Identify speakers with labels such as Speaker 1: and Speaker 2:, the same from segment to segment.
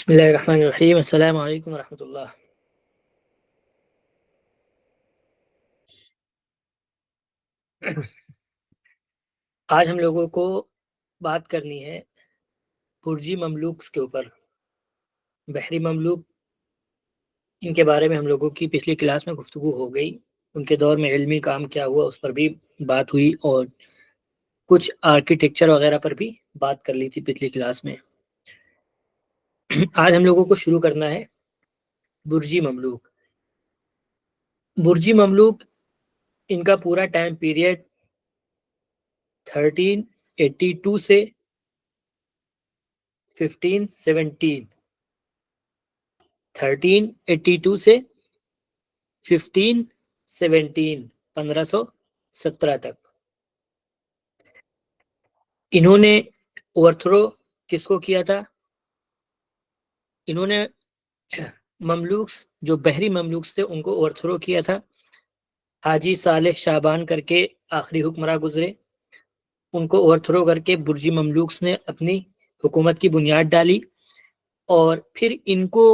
Speaker 1: بسم اللہ الرحمن الرحیم۔ السلام علیکم ورحمۃ اللہ۔ آج ہم لوگوں کو بات کرنی ہے برجی مملوک کے اوپر۔ بحری مملوک، ان کے بارے میں ہم لوگوں کی پچھلی کلاس میں گفتگو ہو گئی، ان کے دور میں علمی کام کیا ہوا اس پر بھی بات ہوئی، اور کچھ آرکیٹیکچر وغیرہ پر بھی بات کر لی تھی پچھلی کلاس میں۔ آج ہم لوگوں کو شروع کرنا ہے برجی مملوک۔ برجی مملوک، ان کا پورا ٹائم پیریڈ 1382 سے 1517 1382 سے 1517 تک۔ انہوں نے اوورتھرو کس کو کیا تھا؟ انہوں نے مملوکس، جو بحری مملوکس تھے، ان کو اوورتھرو کیا تھا۔ حاجی صالح شعبان کر کے آخری حکمراں گزرے، ان کو اوورتھرو کر کے برجی مملوکس نے اپنی حکومت کی بنیاد ڈالی، اور پھر ان کو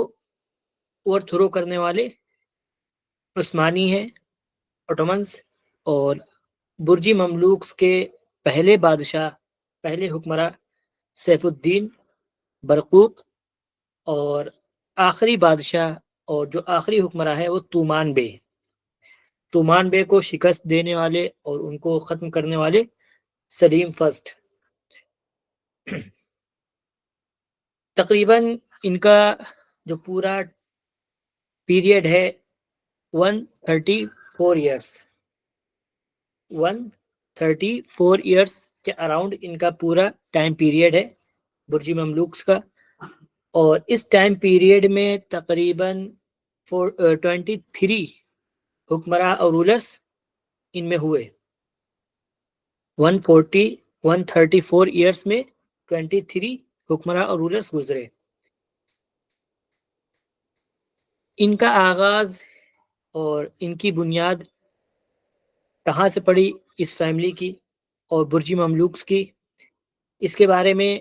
Speaker 1: اوورتھرو کرنے والے عثمانی ہیں، اوٹومنس، اور برجی مملوکس کے پہلے بادشاہ، پہلے حکمراں سیف الدین برقوق، اور آخری بادشاہ اور جو آخری حکمراں ہے وہ تومان بے۔ تومان بے کو شکست دینے والے اور ان کو ختم کرنے والے سلیم فرسٹ۔ تقریباً ان کا جو پورا پیریڈ ہے 134 ایئرس، 134 ایئرس کے اراؤنڈ ان کا پورا ٹائم پیریڈ ہے برجی مملوکس کا۔ اور اس ٹائم پیریڈ میں تقریباً 23 حکمراں اور رولرس ان میں ہوئے۔ 134 ایئرس میں 23 حکمراں اور رولرس گزرے۔ ان کا آغاز اور ان کی بنیاد کہاں سے پڑی اس فیملی کی اور برجی مملوکس کی، اس کے بارے میں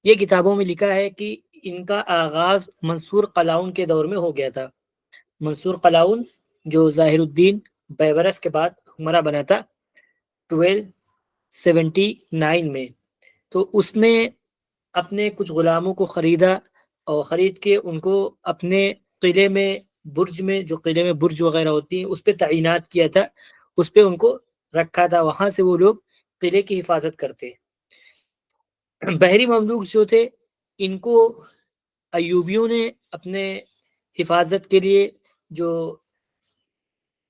Speaker 1: یہ کتابوں میں لکھا ہے کہ ان کا آغاز منصور قلاؤن کے دور میں ہو گیا تھا۔ منصور قلاؤن جو ظاہر الدین بیبرس کے بعد حکمراں بنا تھا 1279 میں، تو اس نے اپنے کچھ غلاموں کو خریدا، اور خرید کے ان کو اپنے قلعے میں، برج میں، جو قلعے میں برج وغیرہ ہوتی ہیں اس پہ تعینات کیا تھا، اس پہ ان کو رکھا تھا، وہاں سے وہ لوگ قلعے کی حفاظت کرتے۔ بحری مملوک جو تھے، ان کو ایوبیوں نے اپنے حفاظت کے لیے جو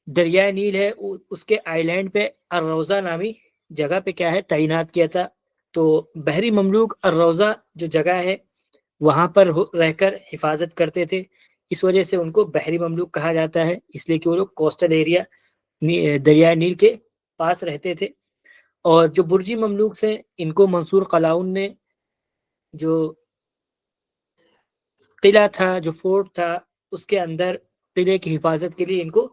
Speaker 1: دریائے نیل ہے اس کے آئی لینڈ پہ الروضہ نامی جگہ پہ کیا ہے تعینات کیا تھا۔ تو بحری مملوک الروضہ جو جگہ ہے وہاں پر رہ کر حفاظت کرتے تھے، اس وجہ سے ان کو بحری مملوک کہا جاتا ہے، اس لیے کہ وہ لوگ کوسٹل ایریا دریائے نیل کے پاس رہتے تھے۔ اور جو برجی مملوک ہیں، ان کو منصور قلاؤن نے جو قلعہ تھا، جو فورٹ تھا، اس کے اندر قلعے کی حفاظت کے لیے ان کو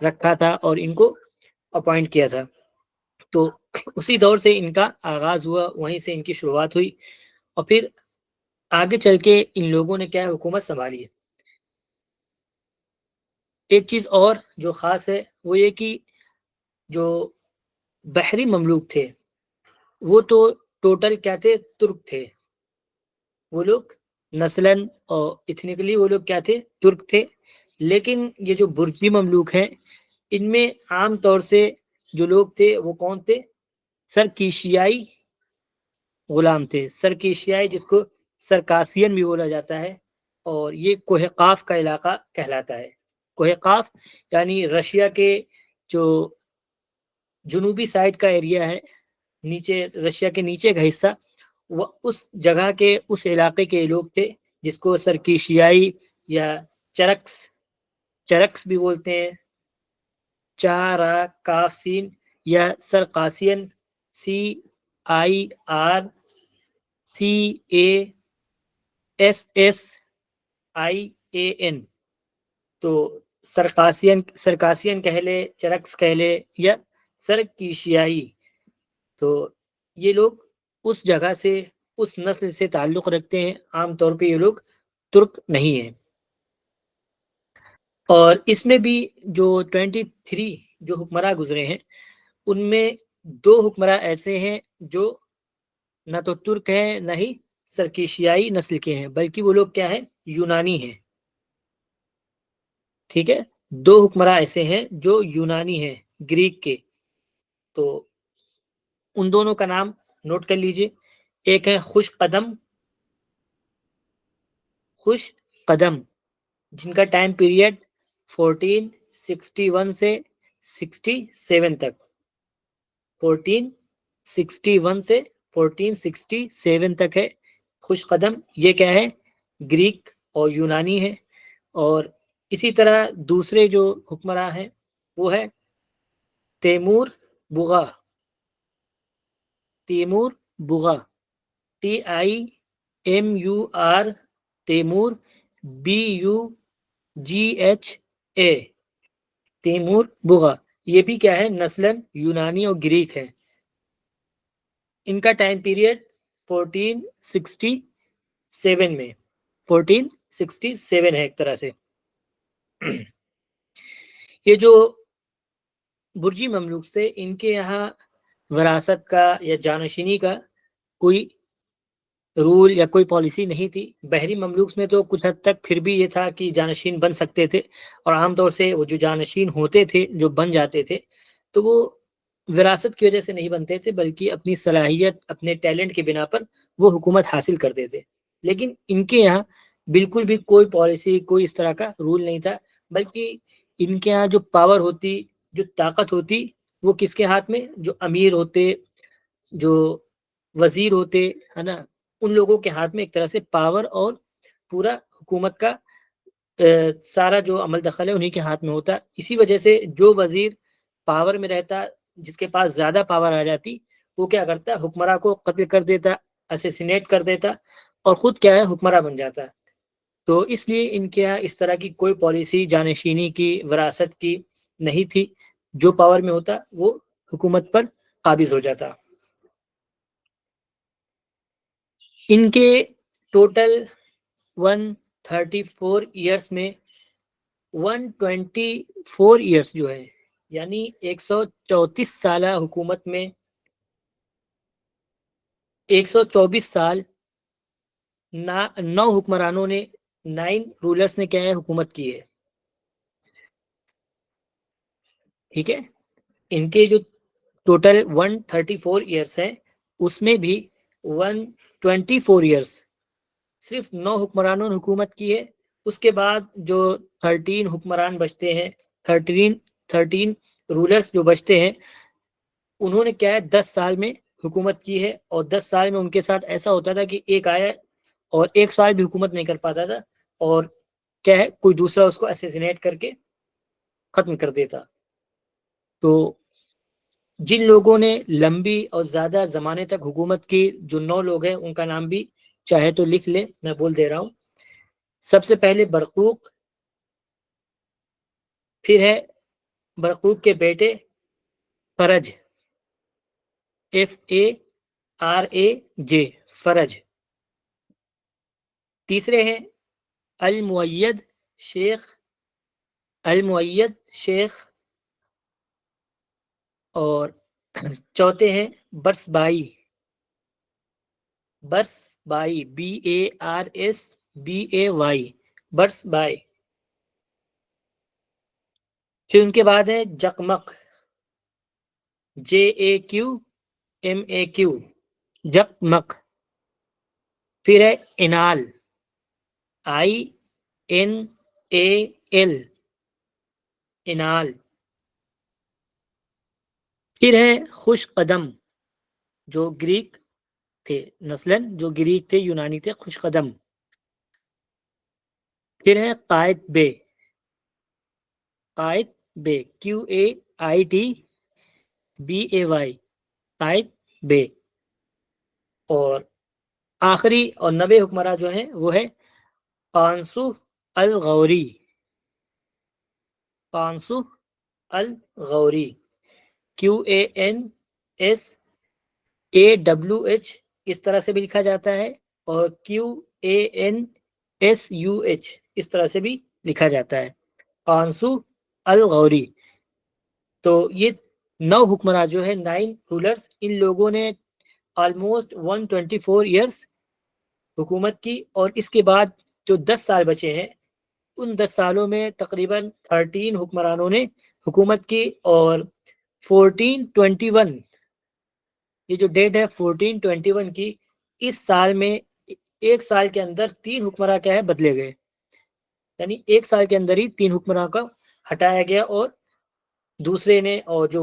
Speaker 1: رکھا تھا اور ان کو اپوائنٹ کیا تھا۔ تو اسی دور سے ان کا آغاز ہوا، وہیں سے ان کی شروعات ہوئی، اور پھر آگے چل کے ان لوگوں نے کیا حکومت سنبھالی ہے۔ ایک چیز اور جو خاص ہے وہ یہ کہ جو بحری مملوک تھے وہ تو ٹوٹل کیا تھے، ترک تھے، وہ لوگ نسلاً اور ایتھنیکلی وہ لوگ کیا تھے، ترک تھے۔ لیکن یہ جو برجی مملوک ہیں، ان میں عام طور سے جو لوگ تھے وہ کون تھے؟ سرکیشیائی غلام تھے، سرکیشیائی، جس کو سرکاسین بھی بولا جاتا ہے، اور یہ کوہ قاف کا علاقہ کہلاتا ہے۔ کوہ قاف یعنی رشیا کے جو جنوبی سائڈ کا ایریا ہے، نیچے رشیا کے نیچے کا حصہ، وہ اس جگہ کے، اس علاقے کے لوگ تھے، جس کو سرکیشیائی یا چرکس بھی بولتے ہیں، چارا کافسین یا سرقاسین، CIRCASSIAN۔ تو سرکاسین کہہ لے، چرکس کہہ لے، یا سرکیشیائی، تو یہ لوگ اس جگہ سے اس نسل سے تعلق رکھتے ہیں. عام طور پہ یہ لوگ ترک نہیں ہیں. اور اس میں بھی جو 23 جو حکمراں گزرے ہیں ان میں 2 حکمراں ایسے ہیں جو نہ تو ترک ہیں نہ ہی سرکیشیائی نسل کے ہیں، بلکہ وہ لوگ کیا ہیں؟ یونانی ہیں. ٹھیک ہے، 2 حکمراں ایسے ہیں جو یونانی ہیں، گریک کے. تو ان دونوں کا نام نوٹ کر لیجئے. ایک ہے خوش قدم جن کا ٹائم پیریڈ 1461 سے 67 تک، 1461 سے 1467 تک ہے. خوش قدم یہ کیا ہے؟ گریک اور یونانی ہے. اور اسی طرح دوسرے جو حکمراں ہیں وہ ہے Timur Bugha. TIMUR، Timur BUGHA، Timur Bugha. یہ بھی کیا ہے؟ نسلاً یونانی اور گریک ہے. ان کا ٹائم پیریڈ 1467 میں، 1467 ہے ایک طرح سے. یہ جو برجی مملوک سے ان کے یہاں وراثت کا یا جانشینی کا کوئی رول یا کوئی پالیسی نہیں تھی. بحری مملوک میں تو کچھ حد تک پھر بھی یہ تھا کہ جانشین بن سکتے تھے، اور عام طور سے وہ جو جانشین ہوتے تھے، جو بن جاتے تھے، تو وہ وراثت کی وجہ سے نہیں بنتے تھے، بلکہ اپنی صلاحیت، اپنے ٹیلنٹ کی بنا پر وہ حکومت حاصل کرتے تھے. لیکن ان کے یہاں بالکل بھی کوئی پالیسی، کوئی اس طرح کا رول نہیں تھا، بلکہ ان کے یہاں جو پاور ہوتی، جو طاقت ہوتی، وہ کس کے ہاتھ میں؟ جو امیر ہوتے، جو وزیر ہوتے، ہے نا، ان لوگوں کے ہاتھ میں ایک طرح سے پاور اور پورا حکومت کا سارا جو عمل دخل ہے انہی کے ہاتھ میں ہوتا. اسی وجہ سے جو وزیر پاور میں رہتا، جس کے پاس زیادہ پاور آ جاتی، وہ کیا کرتا؟ حکمراں کو قتل کر دیتا، اسیسینیٹ کر دیتا، اور خود کیا ہے؟ حکمراں بن جاتا. تو اس لیے ان کے یہاں اس طرح کی کوئی پالیسی جانشینی کی، وراثت کی نہیں تھی. جو پاور میں ہوتا وہ حکومت پر قابض ہو جاتا. ان کے ٹوٹل 134 ایئرس میں 124 ایئرس جو ہے، یعنی 134 سالہ حکومت میں 124 سال 9 حکمرانوں نے، 9 رولرز نے کیا ہے؟ حکومت کی ہے. ٹھیک ہے، ان کے جو ٹوٹل 134 ایئرس ہیں اس میں بھی 124 ایئرس صرف 9 حکمرانوں نے حکومت کی ہے. اس کے بعد جو 13 حکمران بچتے ہیں، 13 رولرز جو بچتے ہیں، انہوں نے کیا ہے؟ 10 سال میں حکومت کی ہے. اور 10 سال میں ان کے ساتھ ایسا ہوتا تھا کہ ایک آیا اور 1 سال بھی حکومت نہیں کر پاتا تھا، اور کیا ہے؟ کوئی دوسرا اس کو اسیسینیٹ کر کے ختم کر دیتا. تو جن لوگوں نے لمبی اور زیادہ زمانے تک حکومت کی، جو 9 لوگ ہیں، ان کا نام بھی چاہے تو لکھ لیں، میں بول دے رہا ہوں. سب سے پہلے برقوق، پھر ہے برقوق کے بیٹے فرج، FARAJ، فرج. تیسرے ہیں المؤید شیخ، اور چوتھے ہیں برس بائی، BARSBAY، برس بائی. پھر ان کے بعد ہے جقمق، JAQMAQ، جقمق. پھر ہے انال، INAL، انال. پھر ہے خوش قدم، جو گریک تھے، نسلاً جو گریک تھے، یونانی تھے، خوش قدم. پھر ہے قائد بے، QAITBAY، قائد بے. اور آخری اور 90 حکمراں جو ہیں وہ ہے قانصو الغوری، QANSAWH اس طرح سے بھی لکھا جاتا ہے اور QANSUH اس طرح سے بھی لکھا جاتا ہے، قانسو الغوری۔ تو یہ 9 حکمراں جو ہے 9 رولرز، ان لوگوں نے آلموسٹ 124 ایئرس حکومت کی، اور اس کے بعد جو 10 سال بچے ہیں ان 10 سالوں میں تقریباً 13 حکمرانوں نے حکومت کی، اور 1421 یہ جو ڈیٹ ہے 1421 کی، اس سال میں ایک سال کے اندر 3 حکمراں کیا ہے بدلے گئے، یعنی ایک سال کے اندر ہی 3 حکمراں کا ہٹایا گیا اور دوسرے نے، اور جو